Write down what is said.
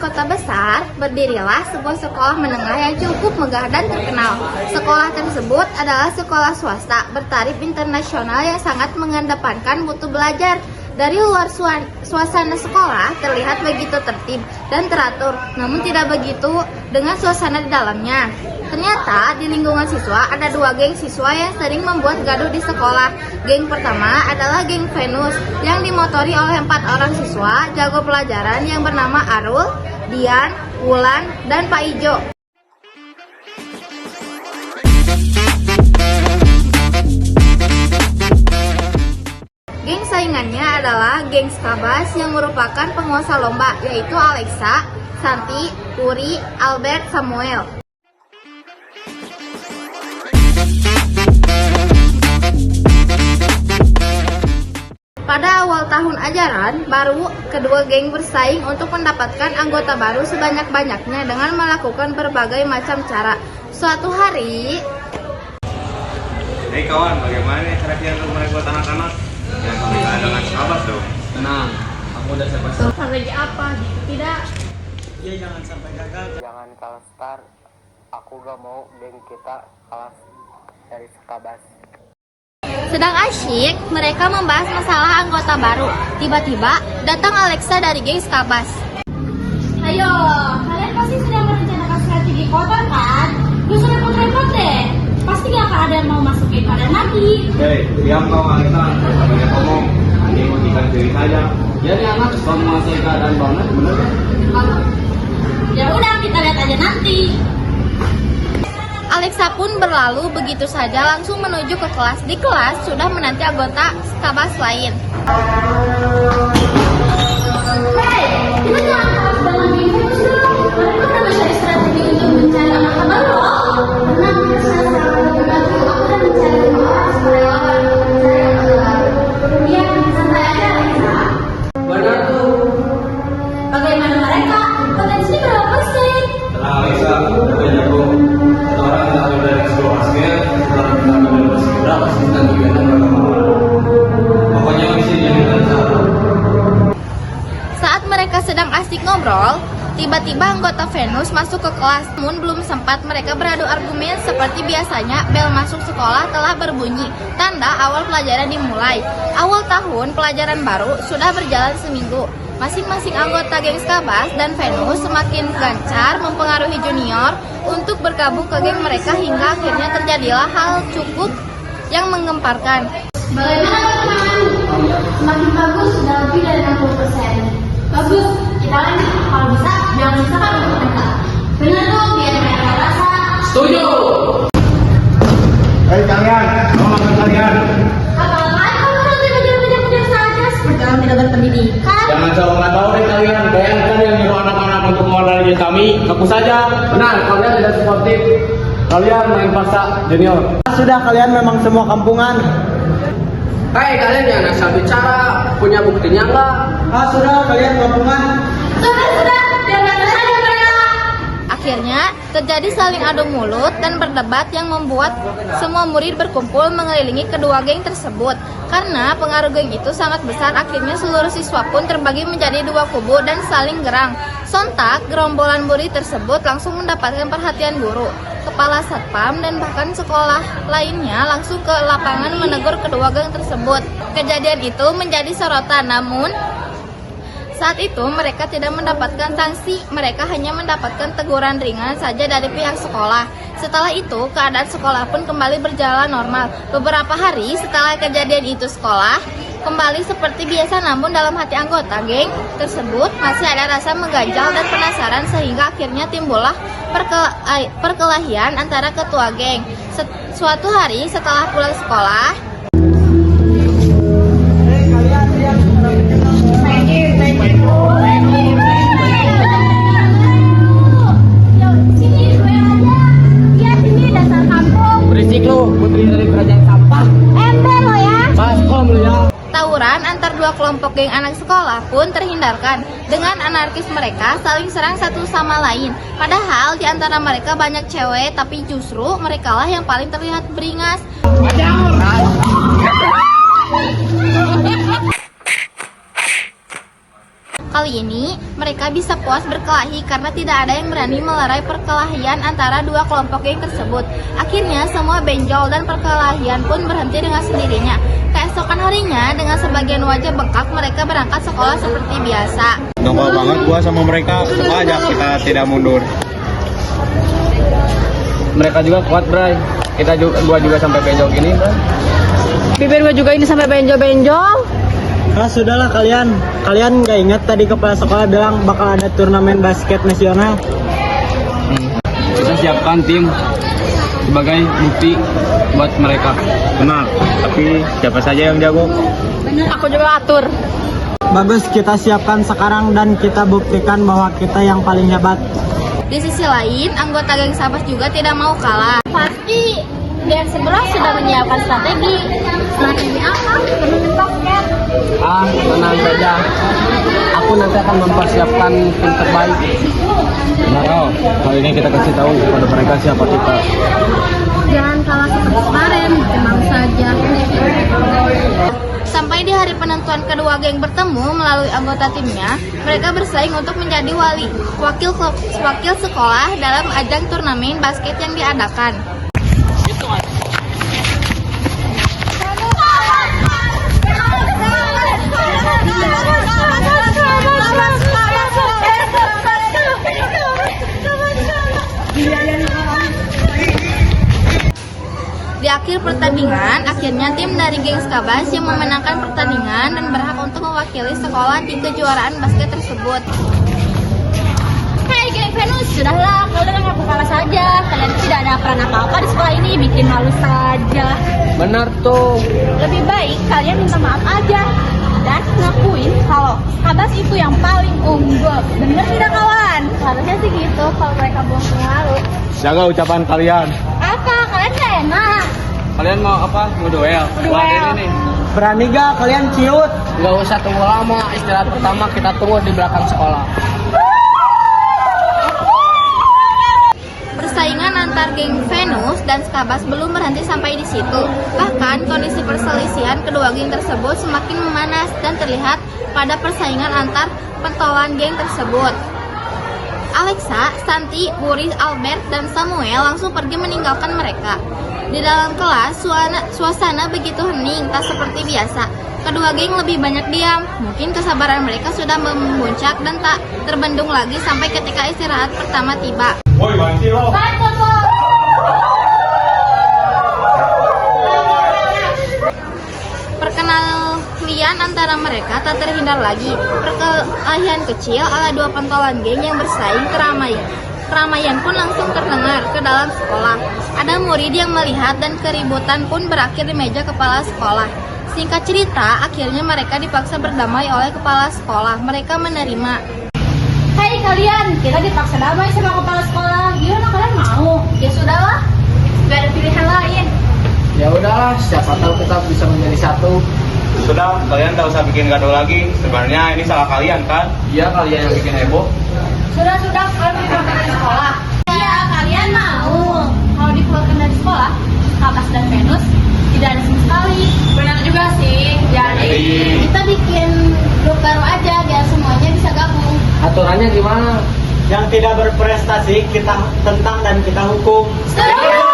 kota besar, berdirilah sebuah sekolah menengah yang cukup megah dan terkenal. Sekolah tersebut adalah sekolah swasta bertarif internasional yang sangat mengedepankan mutu belajar. Dari luar suasana sekolah terlihat begitu tertib dan teratur, namun tidak begitu dengan suasana di dalamnya. Ternyata di lingkungan siswa ada dua geng siswa yang sering membuat gaduh di sekolah. Geng pertama adalah geng Venus yang dimotori oleh 4 orang siswa jago pelajaran yang bernama Arul, Dian, Wulan, dan Pak Ijo. Geng saingannya adalah geng Skabas yang merupakan penguasa lomba, yaitu Alexa, Santi, Puri, Albert, Samuel. Pada awal tahun ajaran baru, kedua geng bersaing untuk mendapatkan anggota baru sebanyak-banyaknya dengan melakukan berbagai macam cara. Suatu hari, Hei kawan, bagaimana nih cara kita untuk merekrut anak-anak? Yang bisa dengan sahabat dong. Tenang, aku udah siap-siap. strategi apa? Tidak. Ya jangan sampai gagal. Jangan kalah start. Aku gak mau geng kita kalah dari Skabas. Sedang asyik, mereka membahas masalah anggota baru. Tiba-tiba, datang Alexa dari geng Skabas. Ayo, kalian pasti sudah merencanakan strategi kotor kan? Gak usah repot-repot deh. Pasti gak akan ada yang mau masukin pada nanti. Hei, diam kau Alisa, banyak ngomong. Ini buktikan diri saja. Ya nih anak, suka menguasai keadaan banget, bener kan? Ya udah, kita lihat aja nanti. Alexa pun berlalu begitu saja langsung menuju ke kelas. Di kelas sudah menanti anggota Skabas lain. Hei, kita jangan kalah dengan geng Venus dulu. Mereka udah mencari strategi untuk mencari anggota baru loh. Tenang, aku udah mencari 5 orang supaya lawan mencari anggota baru. Iya, santai aja Alexa. Benar tuh. Bagaimana mereka? Potensinya berapa persen? Tenang Alisa, udah jago. Orang yang satu dari sebuah basket, setelah kita dari basket berapa sih kita juga ada berapa pokoknya mesti jadi lancar. Saat mereka sedang asik ngobrol, tiba-tiba anggota Venus masuk ke kelas. Namun belum sempat mereka beradu argumen seperti biasanya, bel masuk sekolah telah berbunyi, tanda awal pelajaran dimulai. Awal tahun pelajaran baru sudah berjalan seminggu. Masing-masing anggota geng Skabas dan Venus semakin gencar mempengaruhi junior untuk bergabung ke geng mereka hingga akhirnya terjadilah hal cukup yang menggemparkan. Bagaimana teman-teman? Semakin bagus, sudah lebih dari 60%. Bagus, kita lanjut. Kalau bisa, jangan misalkan untuk mereka. Benar tuh, biar mereka rasa. Setuju. Hei kalian, mau makan kalian? Apalagi kamu nanti mengejar-ngejar saja seperti orang tidak berpendidikan. Jangan tahu deh kalian, bayangkan yang nyuruh anak-anak untuk mewadahi kami, aku saja. Benar, kalian tidak sportif. Kalian main paksa junior. Sudah, kalian memang semua kampungan. Hei kalian yang asal bicara, punya buktinya enggak? Sudah, kalian kampungan. Sudah, biarkan saja mereka. Akhirnya terjadi saling adu mulut dan berdebat yang membuat semua murid berkumpul mengelilingi kedua geng tersebut. Karena pengaruh geng itu sangat besar, akhirnya seluruh siswa pun terbagi menjadi 2 kubu dan saling gerang. Sontak, gerombolan murid tersebut langsung mendapatkan perhatian guru, kepala satpam, dan bahkan sekolah lainnya langsung ke lapangan menegur kedua geng tersebut. Kejadian itu menjadi sorotan, namun saat itu mereka tidak mendapatkan sanksi, mereka hanya mendapatkan teguran ringan saja dari pihak sekolah. Setelah itu, keadaan sekolah pun kembali berjalan normal. Beberapa hari setelah kejadian itu, sekolah kembali seperti biasa, namun dalam hati anggota geng tersebut masih ada rasa mengganjal dan penasaran sehingga akhirnya timbullah perkelahian antara ketua geng. Suatu hari setelah pulang sekolah, Berisik lu, putri dari kerajaan sampah. ember lo ya. Baskom lu ya. Tawuran antar dua kelompok geng anak sekolah pun terhindarkan dengan anarkis mereka saling serang satu sama lain. Padahal di antara mereka banyak cewek, tapi justru merekalah yang paling terlihat beringas. Kali ini, mereka bisa puas berkelahi karena tidak ada yang berani melerai perkelahian antara dua kelompok geng tersebut. Akhirnya, semua benjol dan perkelahian pun berhenti dengan sendirinya. Keesokan harinya, dengan sebagian wajah bengkak, mereka berangkat sekolah seperti biasa. Dongkol banget gua sama mereka, tetap aja kita tidak mundur. Mereka juga kuat, Bray. Gua juga sampai benjol gini, Bray. Bibir gue juga ini sampai benjol-benjol. Ah sudahlah kalian nggak ingat tadi kepala sekolah bilang bakal ada turnamen basket nasional? Kita siapkan tim sebagai bukti buat mereka. Benar, tapi siapa saja yang jago? Aku juga atur. Bagus, kita siapkan sekarang dan kita buktikan bahwa kita yang paling hebat. Di sisi lain, anggota geng Sabas juga tidak mau kalah. Pasti geng sebelah sudah menyiapkan strategi. Strategi apa? Turnamen basket. Tenang saja. Aku nanti akan mempersiapkan tim terbaik. Benar, oh. Kali ini kita kasih tahu kepada mereka siapa kita. Jangan kalah seperti kemarin, tenang saja. Sampai di hari penentuan kedua geng bertemu melalui anggota timnya, mereka bersaing untuk menjadi wakil sekolah dalam ajang turnamen basket yang diadakan. Di akhir pertandingan, akhirnya tim dari geng Skabas yang memenangkan pertandingan dan berhak untuk mewakili sekolah di kejuaraan basket tersebut. Hei geng Venus, sudahlah, kalian ngaku kalah saja. Kalian tidak ada peran apa-apa di sekolah ini, bikin malu saja. Benar tuh. Lebih baik kalian minta maaf aja dan ngakuin kalau Skabas itu yang paling unggul. Bener tidak kawan? Harusnya sih gitu kalau mereka bohong malu. Jaga ucapan kalian. Apa? Kalian gak enak? Kalian mau apa? Mau duel? Duel. Ini. Berani gak kalian ciut? Nggak usah tunggu lama. Istirahat pertama kita tunggu di belakang sekolah. Persaingan antar geng Venus dan Skabas belum berhenti sampai di situ. Bahkan kondisi perselisihan kedua geng tersebut semakin memanas dan terlihat pada persaingan antar pentolan geng tersebut. Alexa, Santi, Boris, Albert, dan Samuel langsung pergi meninggalkan mereka. Di dalam kelas, suasana begitu hening, tak seperti biasa. Kedua geng lebih banyak diam. Mungkin kesabaran mereka sudah memuncak dan tak terbendung lagi sampai ketika istirahat pertama tiba. Woi, banci lo. Perkelahian antara mereka tak terhindar lagi. Perkelahian kecil ala dua pentolan geng yang bersaing keramaian pun langsung terdengar ke dalam sekolah. Ada murid yang melihat dan keributan pun berakhir di meja kepala sekolah. Singkat cerita, akhirnya mereka dipaksa berdamai oleh kepala sekolah. Mereka menerima. Hei kalian, kita dipaksa damai sama kepala sekolah. Gimana kalian mau? Ya sudahlah, gak ada pilihan lain. Ya udahlah, siapa tahu kita bisa menjadi satu. Sudah, kalian tak usah bikin gaduh lagi. Sebenarnya ini salah kalian kan? Iya, kalian yang bikin heboh. Sudah, kalian dikeluarkan dari sekolah. Iya, kalian mau. Kalau dikeluarkan dari sekolah, Skabas dan Venus tidak ada sama sekali. Benar juga sih. Jadi Kita bikin grup baru aja biar semuanya bisa gabung. Aturannya gimana? Yang tidak berprestasi kita tentang dan kita hukum. setuju.